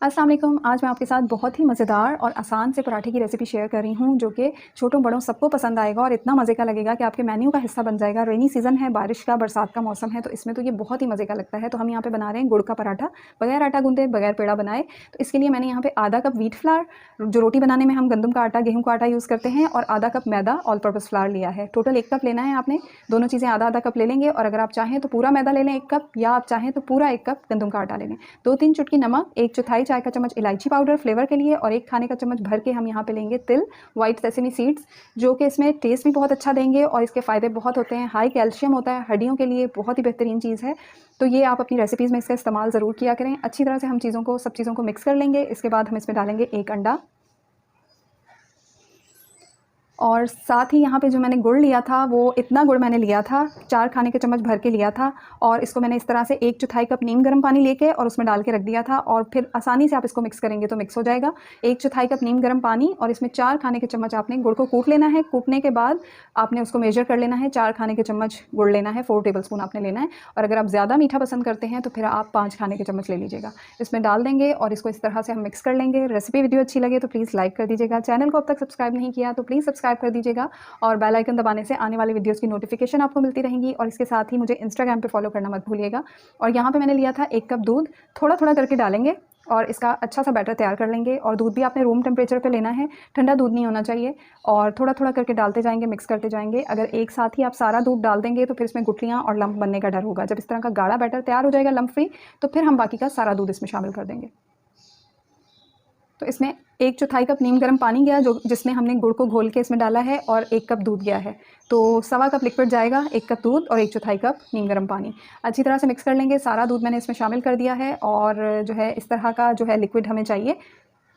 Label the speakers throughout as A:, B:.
A: अस्सलाम वालेकुम। आज मैं आपके साथ बहुत ही मज़ेदार और आसान से पराठे की रेसिपी शेयर कर रही हूँ, जो कि छोटों बड़ों सबको पसंद आएगा और इतना मज़े का लगेगा कि आपके मेन्यू का हिस्सा बन जाएगा। रेनी सीज़न है, बारिश का, बरसात का मौसम है, तो इसमें तो ये बहुत ही मज़े का लगता है। तो हम यहाँ पे बना रहे हैं गुड़ का पराठा, बगैर आटा गूँधे, बगैर पेड़ा बनाए। तो इसके लिए मैंने यहाँ पे आधा कप व्हीट फ्लावर, जो रोटी बनाने में हम गंदम का आटा, गेहूँ का आटा यूज़ करते हैं, और आधा कप मैदा ऑल पर्पज़ फ्लावर लिया है। टोटल 1 कप लेना है आपने। दोनों चीज़ें आधा-आधा कप ले लेंगे, और अगर आप चाहें तो पूरा मैदा ले लें 1 कप, या आप चाहें तो पूरा 1 कप गंदम का आटा ले लें। 2-3 चुटकी नमक, 1/4 चाय का चम्मच इलायची पाउडर फ्लेवर के लिए, और 1 खाने का चम्मच भर के हम यहाँ पे लेंगे तिल, व्हाइट सेसमी सीड्स, जो कि इसमें टेस्ट भी बहुत अच्छा देंगे और इसके फ़ायदे बहुत होते हैं। हाई कैल्शियम होता है, हड्डियों के लिए बहुत ही बेहतरीन चीज़ है। तो ये आप अपनी रेसिपीज़ में इसका इस्तेमाल ज़रूर किया करें। अच्छी तरह से हम सब चीज़ों को मिक्स कर लेंगे। इसके बाद हम इसमें डालेंगे 1 अंडा, और साथ ही यहाँ पे जो मैंने गुड़ लिया था, वो इतना गुड़ मैंने लिया था, 4 खाने के चम्मच भर के लिया था, और इसको मैंने इस तरह से 1/4 कप नीम गर्म पानी लेके और उसमें डाल के रख दिया था, और फिर आसानी से आप इसको मिक्स करेंगे तो मिक्स हो जाएगा। 1/4 कप नीम गर्म पानी, और इसमें 4 खाने के चम्मच आपने गुड़ को कूट लेना है। कूटने के बाद आपने उसको मेजर कर लेना है, 4 खाने के चम्मच गुड़ लेना है, 4 टेबल स्पून आपने लेना है। और अगर आप ज़्यादा मीठा पसंद करते हैं तो फिर आप 5 खाने के चम्मच ले लीजिएगा। इसमें डाल देंगे और इसको इस तरह से हम मिक्स कर लेंगे। रेसिपी वीडियो अच्छी लगे तो प्लीज़ लाइक कर दीजिएगा। चैनल को अब तक सब्सक्राइब नहीं किया तो प्लीज़ सब्सक्राइब कर दीजिएगा, और बेल आइकन दबाने से आने वाली वीडियोस की नोटिफिकेशन आपको मिलती रहेंगी। और इसके साथ ही मुझे इंस्टाग्राम पे फॉलो करना मत भूलिएगा। और यहाँ पे मैंने लिया था 1 कप दूध, थोड़ा-थोड़ा करके डालेंगे और इसका अच्छा सा बैटर तैयार कर लेंगे। और दूध भी आपने रूम टेम्परेचर पे लेना है, ठंडा दूध नहीं होना चाहिए। और थोड़ा-थोड़ा करके डालते जाएंगे, मिक्स करते जाएंगे। अगर एक साथ ही आप सारा दूध डाल देंगे तो फिर इसमें गुठलियाँ और लंप बनने का डर होगा। जब इस तरह का गाढ़ा बैटर तैयार हो जाएगा लंप फ्री, तो फिर हम बाकी का सारा दूध इसमें शामिल कर देंगे। तो इसमें 1/4 कप नीम गर्म पानी गया, जो जिसमें हमने गुड़ को घोल के इसमें डाला है, और 1 कप दूध गया है। तो 1/4 कप लिक्विड जाएगा, 1 कप दूध और 1/4 कप नीम गर्म पानी। अच्छी तरह से मिक्स कर लेंगे। सारा दूध मैंने इसमें शामिल कर दिया है, और जो है इस तरह का जो है लिक्विड हमें चाहिए।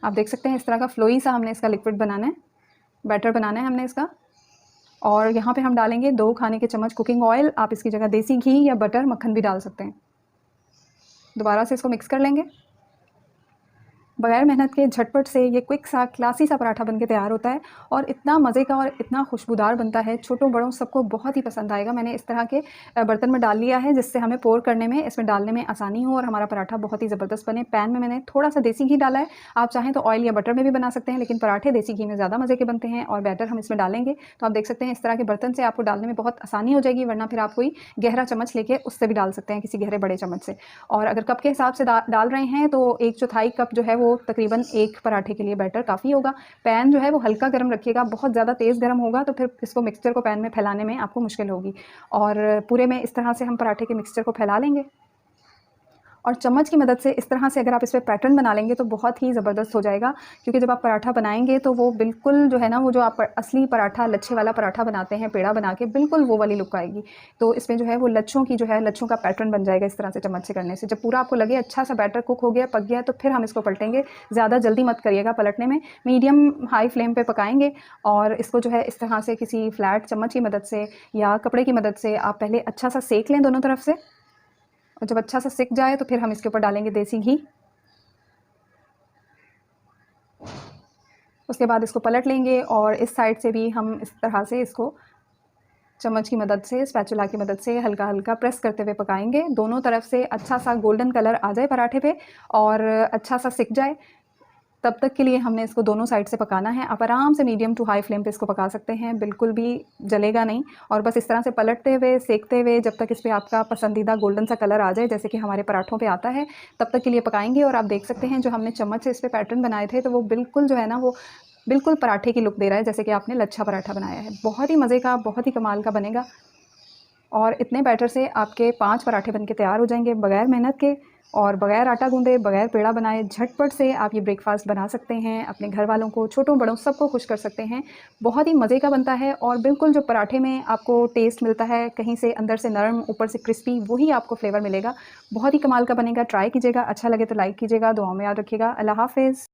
A: आप देख सकते हैं इस तरह का फ्लोई सा हमने इसका लिक्विड बनाना है, बैटर बनाना है हमने इसका। और यहाँ पे हम डालेंगे 2 खाने के चम्मच कुकिंग ऑयल। आप इसकी जगह देसी घी या बटर, मक्खन भी डाल सकते हैं। दोबारा से इसको मिक्स कर लेंगे। बगैर मेहनत के झटपट से ये क्विक सा क्लासी सा पराठा बनके तैयार होता है, और इतना मज़े का और इतना खुशबूदार बनता है, छोटों बड़ों सबको बहुत ही पसंद आएगा। मैंने इस तरह के बर्तन में डाल लिया है, जिससे हमें पोर करने में, इसमें डालने में आसानी हो और हमारा पराठा बहुत ही ज़बरदस्त बने। पैन में मैंने थोड़ा सा देसी घी डाला है। आप चाहें तो ऑयल या बटर में भी बना सकते हैं, लेकिन पराठे देसी घी में ज़्यादा मज़े के बनते हैं। और बैटर हम इसमें डालेंगे, तो आप देख सकते हैं इस तरह के बर्तन से आपको डालने में बहुत आसानी हो जाएगी, वरना फिर आप कोई गहरा चम्मच लेके उससे भी डाल सकते हैं, किसी गहरे बड़े चम्मच से। और अगर कप के हिसाब से डाल रहे हैं तो 1/4 कप जो है वो तकरीबन एक पराठे के लिए बैटर काफ़ी होगा। पैन जो है वो हल्का गर्म रखिएगा, बहुत ज़्यादा तेज़ गर्म होगा तो फिर इसको मिक्सचर को पैन में फैलाने में आपको मुश्किल होगी। और पूरे में इस तरह से हम पराठे के मिक्सचर को फैला लेंगे, और चम्मच की मदद से इस तरह से अगर आप इस पर पैटर्न बना लेंगे तो बहुत ही ज़बरदस्त हो जाएगा। क्योंकि जब आप पराठा बनाएंगे तो वो बिल्कुल जो है ना, वो जो आप असली पराठा, लच्छे वाला पराठा बनाते हैं पेड़ा बना के, बिल्कुल वो वाली लुक आएगी। तो इसमें जो है वो लच्छों की जो है, लच्छों का पैटर्न बन जाएगा इस तरह से चम्मच से करने से। जब पूरा आपको लगे अच्छा सा बैटर कुक हो गया, पक गया, तो फिर हम इसको पलटेंगे। ज़्यादा जल्दी मत करिएगा पलटने में, मीडियम हाई फ्लेम पर पकाएंगे। और इसको जो है इस तरह से किसी फ्लैट चम्मच की मदद से या कपड़े की मदद से आप पहले अच्छा सा सेक लें दोनों तरफ से। और जब अच्छा सा सिक जाए तो फिर हम इसके ऊपर डालेंगे देसी घी। उसके बाद इसको पलट लेंगे, और इस साइड से भी हम इस तरह से इसको चम्मच की मदद से, स्पैचुला की मदद से हल्का हल्का प्रेस करते हुए पकाएंगे। दोनों तरफ से अच्छा सा गोल्डन कलर आ जाए पराठे पे, और अच्छा सा सिक जाए, तब तक के लिए हमने इसको दोनों साइड से पकाना है। आप आराम से मीडियम टू हाई फ्लेम पे इसको पका सकते हैं, बिल्कुल भी जलेगा नहीं। और बस इस तरह से पलटते हुए, सेकते हुए, जब तक इस पर आपका पसंदीदा गोल्डन सा कलर आ जाए, जैसे कि हमारे पराठों पे आता है, तब तक के लिए पकाएंगे। और आप देख सकते हैं जो हमने चम्मच से इस पर पैटर्न बनाए थे, तो वो बिल्कुल जो है ना, वो बिल्कुल पराठे की लुक दे रहा है, जैसे कि आपने लच्छा पराठा बनाया है। बहुत ही मज़े का, बहुत ही कमाल का बनेगा। और इतने बैटर से आपके 5 पराठे बनके तैयार हो जाएंगे, बगैर मेहनत के और बगैर आटा गूंदे, बगैर पेड़ा बनाए। झटपट से आप ये ब्रेकफास्ट बना सकते हैं, अपने घर वालों को, छोटों बड़ों सबको खुश कर सकते हैं। बहुत ही मज़े का बनता है, और बिल्कुल जो पराठे में आपको टेस्ट मिलता है, कहीं से अंदर से नरम, ऊपर से क्रिस्पी, वही आपको फ्लेवर मिलेगा। बहुत ही कमाल का बनेगा, ट्राई कीजिएगा। अच्छा लगे तो लाइक कीजिएगा, दुआओं में याद रखिएगा। अल्लाह हाफ़िज़।